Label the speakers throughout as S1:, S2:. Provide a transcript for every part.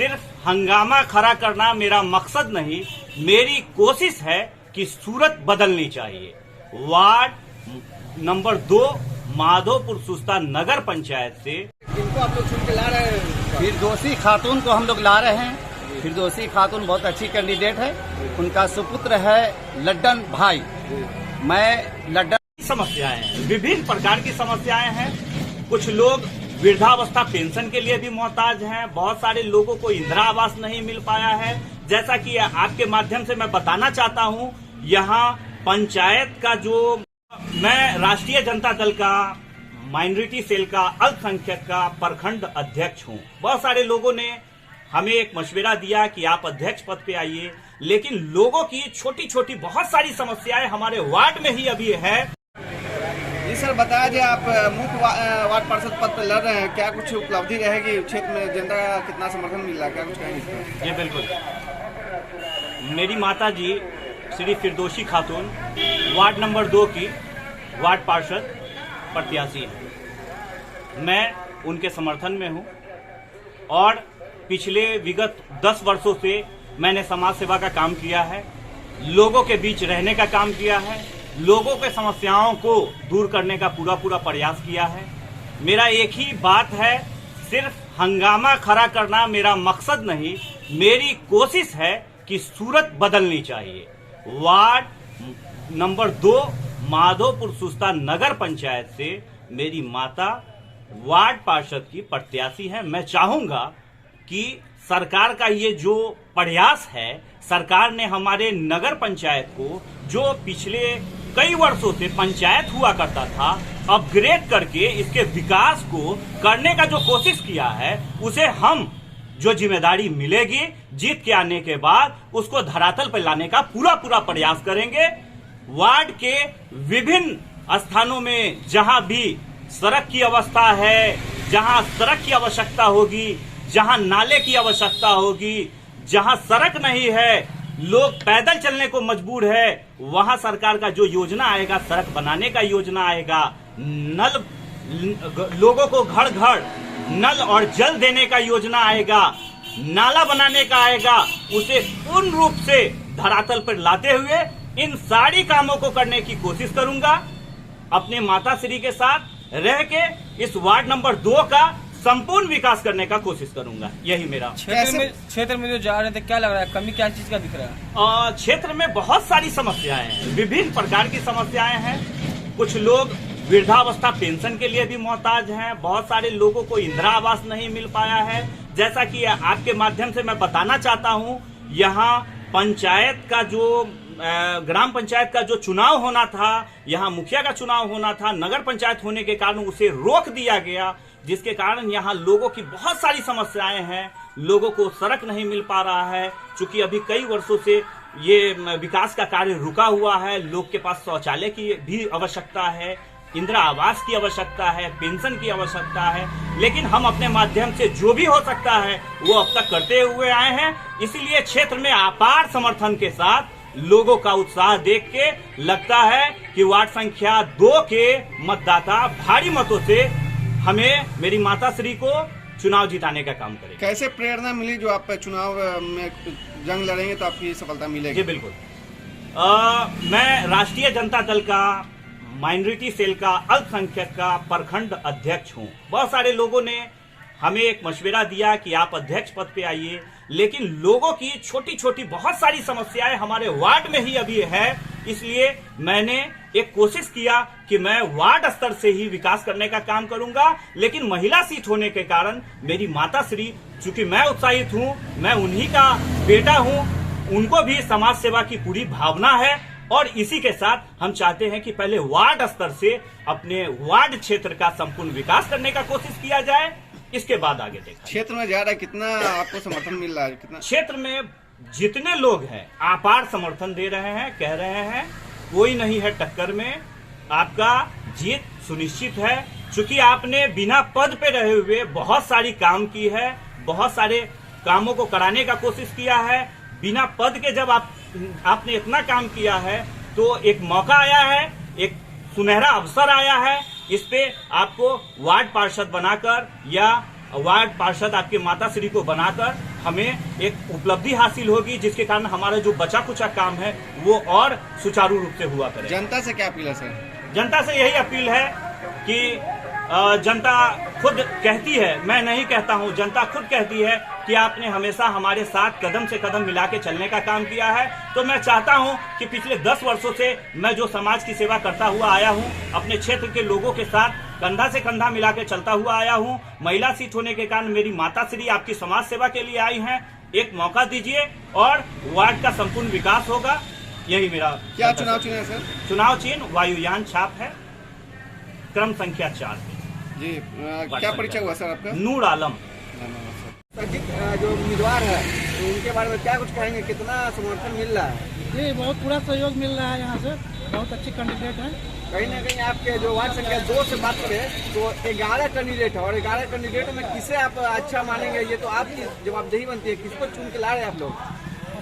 S1: सिर्फ हंगामा खड़ा करना मेरा मकसद नहीं, मेरी कोशिश है कि सूरत बदलनी चाहिए। वार्ड नंबर 2 माधोपुर सुस्ता नगर पंचायत से
S2: इनको आप लोग चुन के ला रहे हैं?
S3: फिरदौसी खातून को हम लोग ला रहे हैं। फिरदौसी खातून बहुत अच्छी कैंडिडेट है। उनका सुपुत्र है लड्डन भाई। मैं लड्डन
S1: समस्याएं हैं, विभिन्न प्रकार की समस्याएं हैं। कुछ लोग वृद्धावस्था पेंशन के लिए भी मोहताज हैं। बहुत सारे लोगों को इंदिरा आवास नहीं मिल पाया है। जैसा कि आपके माध्यम से मैं बताना चाहता हूं, यहाँ पंचायत का जो मैं राष्ट्रीय जनता दल का माइनॉरिटी सेल का अल्पसंख्यक का प्रखंड अध्यक्ष हूं। बहुत सारे लोगों ने हमें एक मशवरा दिया कि आप अध्यक्ष पद पे आइए, लेकिन लोगों की छोटी छोटी बहुत सारी समस्याएं हमारे वार्ड में ही अभी है।
S2: जी सर, बताया जाए आप मुख्य वार्ड पार्षद पद पर लड़ रहे हैं, क्या कुछ उपलब्धि रहेगी? क्षेत्र में जनता का कितना समर्थन मिल रहा है, क्या कुछ कहेंगे?
S1: जी बिल्कुल। मेरी माता जी श्री फिरदौसी खातून वार्ड नंबर 2 की वार्ड पार्षद प्रत्याशी हैं। मैं उनके समर्थन में हूं और पिछले विगत 10 वर्षों से मैंने समाज सेवा का काम किया है, लोगों के बीच रहने का काम किया है, लोगों के समस्याओं को दूर करने का पूरा प्रयास किया है। मेरा एक ही बात है, सिर्फ हंगामा खड़ा करना मेरा मकसद नहीं, मेरी कोशिश है कि सूरत बदलनी चाहिए। वार्ड नंबर 2 माधोपुर सुस्ता नगर पंचायत से मेरी माता वार्ड पार्षद की प्रत्याशी है। मैं चाहूंगा कि सरकार का ये जो प्रयास है, सरकार ने हमारे नगर पंचायत को जो पिछले कई वर्षों से पंचायत हुआ करता था, अपग्रेड करके इसके विकास को करने का जो कोशिश किया है, उसे हम जो जिम्मेदारी मिलेगी जीत के आने के बाद उसको धरातल पर लाने का पूरा प्रयास करेंगे। वार्ड के विभिन्न स्थानों में जहां भी सड़क की अवस्था है, जहां सड़क की आवश्यकता होगी, जहां नाले की आवश्यकता होगी, जहां सड़क नहीं है, लोग पैदल चलने को मजबूर है, वहां सरकार का जो योजना आएगा, सड़क बनाने का योजना आएगा, नल लोगों को घर घर नल और जल देने का योजना आएगा, नाला बनाने का आएगा, उसे पूर्ण रूप से धरातल पर लाते हुए इन सारी कामों को करने की कोशिश करूंगा। अपने माताश्री के साथ रह के इस वार्ड नंबर 2 का संपूर्ण विकास करने का कोशिश करूंगा। यही मेरा
S4: क्षेत्र में जो जा रहे थे, क्या लग रहा है, कमी क्या चीज का दिख रहा है?
S1: क्षेत्र में बहुत सारी समस्याएं हैं, विभिन्न प्रकार की समस्याएं हैं। कुछ लोग वृद्धावस्था पेंशन के लिए भी मोहताज हैं। बहुत सारे लोगों को इंदिरा आवास नहीं मिल पाया है। जैसा कि आपके माध्यम से मैं बताना चाहता हूं, यहाँ पंचायत का जो ग्राम पंचायत का जो चुनाव होना था, यहाँ मुखिया का चुनाव होना था, नगर पंचायत होने के कारण उसे रोक दिया गया, जिसके कारण यहाँ लोगों की बहुत सारी समस्याएं हैं। लोगों को सड़क नहीं मिल पा रहा है, चूंकि अभी कई वर्षों से ये विकास का कार्य रुका हुआ है। लोग के पास शौचालय की भी आवश्यकता है, इंदिरा आवास की आवश्यकता है, पेंशन की आवश्यकता है, लेकिन हम अपने माध्यम से जो भी हो सकता है वो अब तक करते हुए आए हैं। इसलिए क्षेत्र में अपार समर्थन के साथ लोगों का उत्साह देख के लगता है कि वार्ड संख्या 2 के मतदाता भारी मतों से हमें, मेरी माताश्री को चुनाव जिताने का काम करेंगे।
S2: कैसे प्रेरणा मिली जो आप चुनाव में जंग लड़ेंगे तो आपकी सफलता मिलेगी?
S1: जी बिल्कुल। मैं राष्ट्रीय जनता दल का माइनॉरिटी सेल का अल्पसंख्यक का प्रखंड अध्यक्ष हूं। बहुत सारे लोगों ने हमें एक मशवरा दिया कि आप अध्यक्ष पद पे आइए, लेकिन लोगों की छोटी छोटी बहुत सारी समस्याएं हमारे वार्ड में ही अभी है। इसलिए मैंने एक कोशिश किया कि मैं वार्ड स्तर से ही विकास करने का काम करूंगा, लेकिन महिला सीट होने के कारण मेरी माताश्री, चूंकि मैं उत्साहित हूं, मैं उन्हीं का बेटा हूं, उनको भी समाज सेवा की पूरी भावना है और इसी के साथ हम चाहते हैं कि पहले वार्ड स्तर से अपने वार्ड क्षेत्र का संपूर्ण विकास करने का कोशिश किया जाए, इसके बाद आगे देखा।
S2: क्षेत्र में जा रहा है, कितना आपको समर्थन मिल रहा है? कितना
S1: क्षेत्र में जितने लोग हैं अपार समर्थन दे रहे हैं, कह रहे हैं कोई नहीं है टक्कर में, आपका जीत सुनिश्चित है। चूंकि आपने बिना पद पे रहे हुए बहुत सारी काम की है, बहुत सारे कामों को कराने का कोशिश किया है। बिना पद के जब आपने इतना काम किया है तो एक मौका आया है, एक सुनहरा अवसर आया है, इस पे आपको वार्ड पार्षद बनाकर या वार्ड पार्षद आपके माताश्री को बनाकर हमें एक उपलब्धि हासिल होगी, जिसके कारण हमारा जो बचा कुचा काम है वो और सुचारू रूप से हुआ करे।
S2: जनता से क्या अपील है सर?
S1: जनता से यही अपील है कि जनता खुद कहती है, मैं नहीं कहता हूं, जनता खुद कहती है कि आपने हमेशा हमारे साथ कदम से कदम मिला के चलने का काम किया है। तो मैं चाहता हूं कि पिछले 10 वर्षों से मैं जो समाज की सेवा करता हुआ आया हूं, अपने क्षेत्र के लोगों के साथ कंधा से कंधा मिला के चलता हुआ आया हूं। महिला सीट होने के कारण मेरी माता श्री आपकी समाज सेवा के लिए आई हैं। एक मौका दीजिए और वार्ड का संपूर्ण विकास होगा, यही मेरा।
S2: क्या चुनाव चिन्ह है सर?
S1: चुनाव चिन्ह वायुयान छाप है, क्रम संख्या 4
S2: जी। क्या परिचय हुआ सर आपका?
S1: नूर आलम।
S2: सर जी, जो उम्मीदवार है तो उनके बारे में क्या कुछ कहेंगे, कितना समर्थन मिल रहा है?
S5: जी बहुत पूरा सहयोग मिल रहा है यहाँ से, बहुत अच्छे कैंडिडेट हैं।
S2: कहीं ना कहीं आपके जो वार्ड संख्या 2 से बात करें तो 11 कैंडिडेट है और 11 कैंडिडेटों में किसे आप अच्छा मानेंगे, ये तो आपकी जवाबदेही बनती है। किसको चुन के ला रहे हैं आप लोग?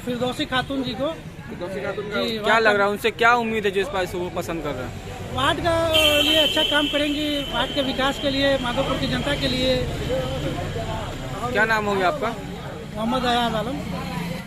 S5: फिरदौसी खातून जी को।
S2: फिरदौसी खातून का
S5: जी,
S4: क्या लग रहा है उनसे क्या उम्मीद है जो इस बार से वो पसंद कर रहे हैं?
S5: वार्ड का लिए अच्छा काम करेंगी, वार्ड के विकास के लिए, माधोपुर की जनता के लिए।
S4: क्या नाम हो गया आपका?
S5: मोहम्मद अयाज आलम।